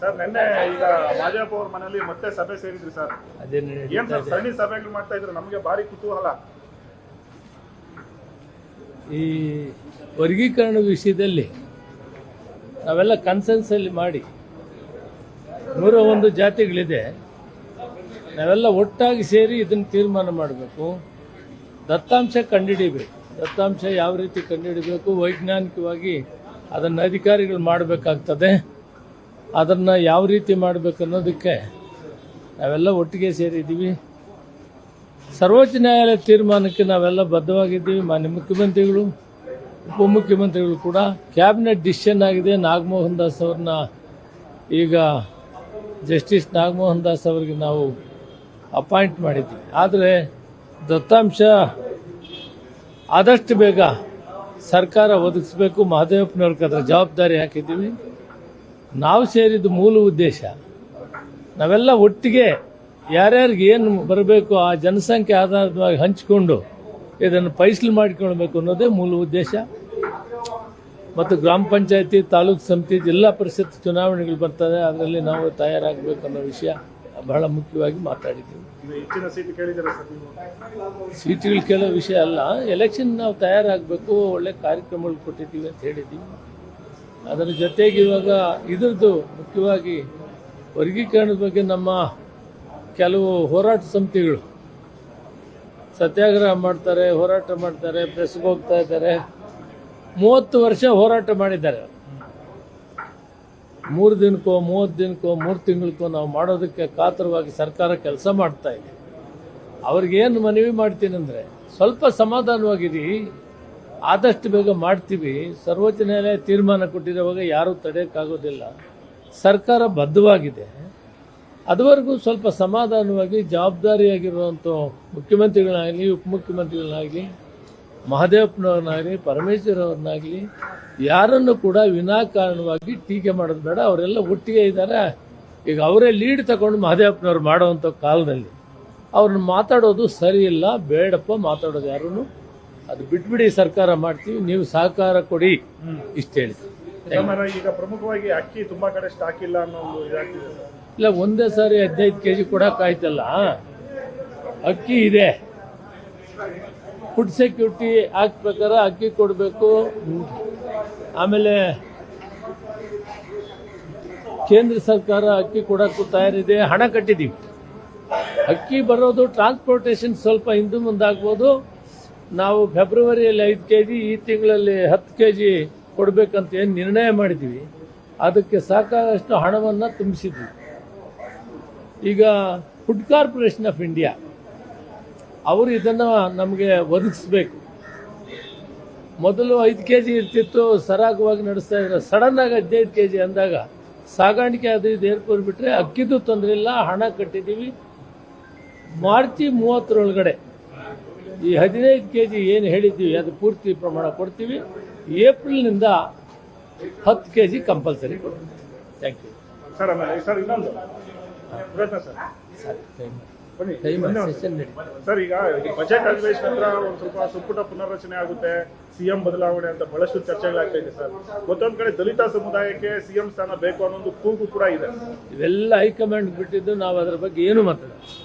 Sir ನಿನ್ನೆ ಈಗ ಮಾದೇವಪ್ಪ ಅವ್ರ ಮನೆಯಲ್ಲಿ ಮತ್ತೆ ಸಭೆ ಸೇರಿದ್ರಿ ಸರ್. ಏನ್ ಸರ್ ಸರಣಿ ಸಭೆಗಳು ಮಾಡ್ತಾ ಇದ್ರು, ನಮಗೆ ಭಾರಿ ಕುತೂಹಲ. ಈ ವರ್ಗೀಕರಣ ವಿಷಯದಲ್ಲಿ ನಾವೆಲ್ಲ ಕನ್ಸೆನ್ಸಲ್ಲಿ ಮಾಡಿ 101 ಜಾತಿಗಳಿದೆ, ನಾವೆಲ್ಲ ಒಟ್ಟಾಗಿ ಸೇರಿ ಇದನ್ನು ತೀರ್ಮಾನ ಮಾಡಬೇಕು. ದತ್ತಾಂಶ ಕಂಡುಹಿಡಿಬೇಕು. ದತ್ತಾಂಶ ಯಾವ ರೀತಿ ಕಂಡುಹಿಡಬೇಕು, ವೈಜ್ಞಾನಿಕವಾಗಿ ಅದನ್ನು ಅಧಿಕಾರಿಗಳು ಮಾಡಬೇಕಾಗ್ತದೆ. ಅದನ್ನು ಯಾವ ರೀತಿ ಮಾಡಬೇಕು ಅನ್ನೋದಕ್ಕೆ ನಾವೆಲ್ಲ ಒಟ್ಟಿಗೆ ಸೇರಿದ್ದೀವಿ. ಸರ್ವೋಚ್ಚ ನ್ಯಾಯಾಲಯ ತೀರ್ಮಾನಕ್ಕೆ ನಾವೆಲ್ಲ ಬದ್ಧವಾಗಿದ್ದೀವಿ. ಮಾನ್ಯ ಮುಖ್ಯಮಂತ್ರಿಗಳು, ಉಪಮುಖ್ಯಮಂತ್ರಿಗಳು ಕೂಡ ಕ್ಯಾಬಿನೆಟ್ ಡಿಸಿಷನ್ ಆಗಿದೆ. ನಾಗಮೋಹನ್ ದಾಸ್ ಅವ್ರನ್ನ ಈಗ ಜಸ್ಟಿಸ್ ನಾಗಮೋಹನ್ ದಾಸ್ ಅವರಿಗೆ ನಾವು ಅಪಾಯಿಂಟ್ ಮಾಡಿದ್ದೀವಿ. ಆದರೆ ದತ್ತಾಂಶ ಆದಷ್ಟು ಬೇಗ ಸರ್ಕಾರ ಒದಗಿಸಬೇಕು. ಮಹದೇವಪ್ಪನವ್ರಿಗೆ ಅದರ ಜವಾಬ್ದಾರಿ ಹಾಕಿದ್ದೀವಿ. ನಾವು ಸೇರಿದ ಮೂಲ ಉದ್ದೇಶ ನಾವೆಲ್ಲ ಒಟ್ಟಿಗೆ ಯಾರ್ಯಾರಿಗೆ ಏನು ಬರಬೇಕು ಆ ಜನಸಂಖ್ಯೆ ಆಧಾರವಾಗಿ ಹಂಚಿಕೊಂಡು ಇದನ್ನು ಫೈಸಲು ಮಾಡಿಕೊಳ್ಬೇಕು ಅನ್ನೋದೇ ಮೂಲ ಉದ್ದೇಶ. ಮತ್ತು ಗ್ರಾಮ ಪಂಚಾಯತಿ, ತಾಲೂಕು ಸಮಿತಿ, ಜಿಲ್ಲಾ ಪರಿಷತ್ ಚುನಾವಣೆಗಳು ಬರ್ತದೆ, ಅದರಲ್ಲಿ ನಾವು ತಯಾರಾಗಬೇಕು ಅನ್ನೋ ವಿಷಯ ಬಹಳ ಮುಖ್ಯವಾಗಿ ಮಾತಾಡಿದ್ದೀವಿ. ಸೀಟುಗಳು ಕೇಳೋ ವಿಷಯ ಅಲ್ಲ, ಎಲೆಕ್ಷನ್ ನಾವು ತಯಾರಾಗಬೇಕು, ಒಳ್ಳೆ ಕಾರ್ಯಕ್ರಮಗಳು ಕೊಟ್ಟಿದ್ದೀವಿ ಅಂತ ಹೇಳಿದ್ದೀವಿ. ಅದರ ಜೊತೆಗೆ ಇವಾಗ ಇದ್ರದ್ದು ಮುಖ್ಯವಾಗಿ ವರ್ಗೀಕರಣದ ಬಗ್ಗೆ ನಮ್ಮ ಕೆಲವು ಹೋರಾಟ ಸಮಿತಿಗಳು ಸತ್ಯಾಗ್ರಹ ಮಾಡ್ತಾರೆ, ಹೋರಾಟ ಮಾಡ್ತಾರೆ, ಪ್ರೆಸ್ಗೆ ಹೋಗ್ತಾ ಇದ್ದಾರೆ. 30 ವರ್ಷ ಹೋರಾಟ ಮಾಡಿದ್ದಾರೆ. 3 ದಿನಕ್ಕೋ 30 ದಿನಕ್ಕೋ 3 ತಿಂಗಳಕ್ಕೋ ನಾವು ಮಾಡೋದಕ್ಕೆ ಕಾತರವಾಗಿ ಸರ್ಕಾರ ಕೆಲಸ ಮಾಡ್ತಾ ಇದೆ. ಅವ್ರಿಗೇನು ಮನವಿ ಮಾಡ್ತೀನಿ ಅಂದರೆ, ಸ್ವಲ್ಪ ಸಮಾಧಾನವಾಗಿರಿ, ಆದಷ್ಟು ಬೇಗ ಮಾಡ್ತೀವಿ. ಸರ್ವೋಚ್ಚ ನ್ಯಾಯಾಲಯ ತೀರ್ಮಾನ ಕೊಟ್ಟಿರುವಾಗ ಯಾರೂ ತಡೆಯೋಕ್ಕಾಗೋದಿಲ್ಲ. ಸರ್ಕಾರ ಬದ್ಧವಾಗಿದೆ. ಅದುವರೆಗೂ ಸ್ವಲ್ಪ ಸಮಾಧಾನವಾಗಿ ಜವಾಬ್ದಾರಿಯಾಗಿರುವಂಥ ಮುಖ್ಯಮಂತ್ರಿಗಳನ್ನಾಗಲಿ, ಉಪಮುಖ್ಯಮಂತ್ರಿಗಳನ್ನಾಗಲಿ, ಮಹದೇವಪ್ಪನವ್ರನ್ನಾಗಲಿ, ಪರಮೇಶ್ವರ್ ಅವ್ರನ್ನಾಗಲಿ ಯಾರನ್ನು ಕೂಡ ವಿನಾಕಾರಣವಾಗಿ ಟೀಕೆ ಮಾಡೋದು ಬೇಡ. ಅವರೆಲ್ಲ ಒಟ್ಟಿಗೆ ಇದ್ದಾರೆ. ಈಗ ಅವರೇ ಲೀಡ್ ತಗೊಂಡು ಮಹದೇವಪ್ಪನವ್ರು ಮಾಡೋವಂಥ ಕಾಲದಲ್ಲಿ ಅವ್ರನ್ನ ಮಾತಾಡೋದು ಸರಿ ಇಲ್ಲ. ಬೇಡಪ್ಪ ಮಾತಾಡೋದು ಯಾರೂ, ಅದು ಬಿಟ್ಬಿಡಿ, ಸರ್ಕಾರ ಮಾಡ್ತೀವಿ, ನೀವು ಸಹಕಾರ ಕೊಡಿ, ಇಷ್ಟು ಹೇಳಿ. ಈಗ ಪ್ರಮುಖವಾಗಿ ಅಕ್ಕಿ ತುಂಬಾ ಕಡೆ ಸ್ಟಾಕ್ ಇಲ್ಲ ಅನ್ನೋ ಇಲ್ಲ, ಒಂದೇ ಸಾರಿ 15 kg ಕೊಡೋಕ್ಕಾಯ್ತಲ್ಲ. ಅಕ್ಕಿ ಇದೆ, ಫುಡ್ ಸೆಕ್ಯೂರಿಟಿ ಆಕ್ಟ್ ಪ್ರಕಾರ ಅಕ್ಕಿ ಕೊಡಬೇಕು. ಆಮೇಲೆ ಕೇಂದ್ರ ಸರ್ಕಾರ ಅಕ್ಕಿ ಕೊಡೋಕ್ಕೂ ತಯಾರಿದೆ, ಹಣ ಕಟ್ಟಿದ್ದೀವಿ. ಅಕ್ಕಿ ಬರೋದು ಟ್ರಾನ್ಸ್ಪೋರ್ಟೇಷನ್ ಸ್ವಲ್ಪ ಹಿಂದೆ ಮುಂದಾಗ್ಬೋದು. ನಾವು ಫೆಬ್ರವರಿಯಲ್ಲಿ 5 kg, ಈ ತಿಂಗಳಲ್ಲಿ 10 kg ಕೊಡಬೇಕಂತ ಏನು ನಿರ್ಣಯ ಮಾಡಿದ್ದೀವಿ. ಅದಕ್ಕೆ ಸಾಕಷ್ಟು ಹಣವನ್ನು ತುಂಬಿಸಿದ್ವಿ. ಈಗ ಫುಡ್ ಕಾರ್ಪೊರೇಷನ್ ಆಫ್ ಇಂಡಿಯಾ ಅವರು ಇದನ್ನು ನಮಗೆ ಒದಗಿಸ್ಬೇಕು. ಮೊದಲು 5 kg ಇರ್ತಿತ್ತು, ಸರಾಗವಾಗಿ ನಡೆಸ್ತಾ ಇದ್ದಾರೆ. ಸಡನ್ನಾಗಿ 15 kg ಅಂದಾಗ ಸಾಗಾಣಿಕೆ ಅದು ಇದು ಏರ್ಪೋರ್ಟ್ಬಿಟ್ರೆ ಅಕ್ಕಿದು ತೊಂದರೆ ಇಲ್ಲ, ಹಣ ಕಟ್ಟಿದ್ದೀವಿ. ಮಾರ್ಚ್ 30 ಒಳಗಡೆ ಈ 15 kg ಏನು ಹೇಳಿದ್ದೀವಿ ಅದು ಪೂರ್ತಿ ಪ್ರಮಾಣ ಕೊಡ್ತೀವಿ. ಏಪ್ರಿಲ್ನಿಂದ 10 kg ಕಂಪಲ್ಸರಿ ಕೊಡ್ತೀವಿ. Thank you sir. ಇನ್ನೊಂದು ಸರ್, ಈಗ ಬಜೆಟ್ ಅಧಿವೇಶನ ಹತ್ರ ಒಂದು ಸ್ವಲ್ಪ ಸಂಪುಟ ಪುನರ್ರಚನೆ ಆಗುತ್ತೆ, ಸಿಎಂ ಬದಲಾವಣೆ ಅಂತ ಬಹಳಷ್ಟು ಚರ್ಚೆಗಳಾಗ್ತಾ ಇದೆ ಸರ್. ಮತ್ತೊಂದು ಕಡೆ ದಲಿತ ಸಮುದಾಯಕ್ಕೆ ಸಿಎಂ ಸ್ಥಾನ ಬೇಕು ಅನ್ನೋ ಒಂದು ಕೂಗು ಕೂಡ ಇದೆ. ಇವೆಲ್ಲ ಹೈಕಮಾಂಡ್ ಬಿಟ್ಟಿದ್ದು, ನಾವು ಅದರ ಬಗ್ಗೆ ಏನು ಮಾತಾಡೋದು.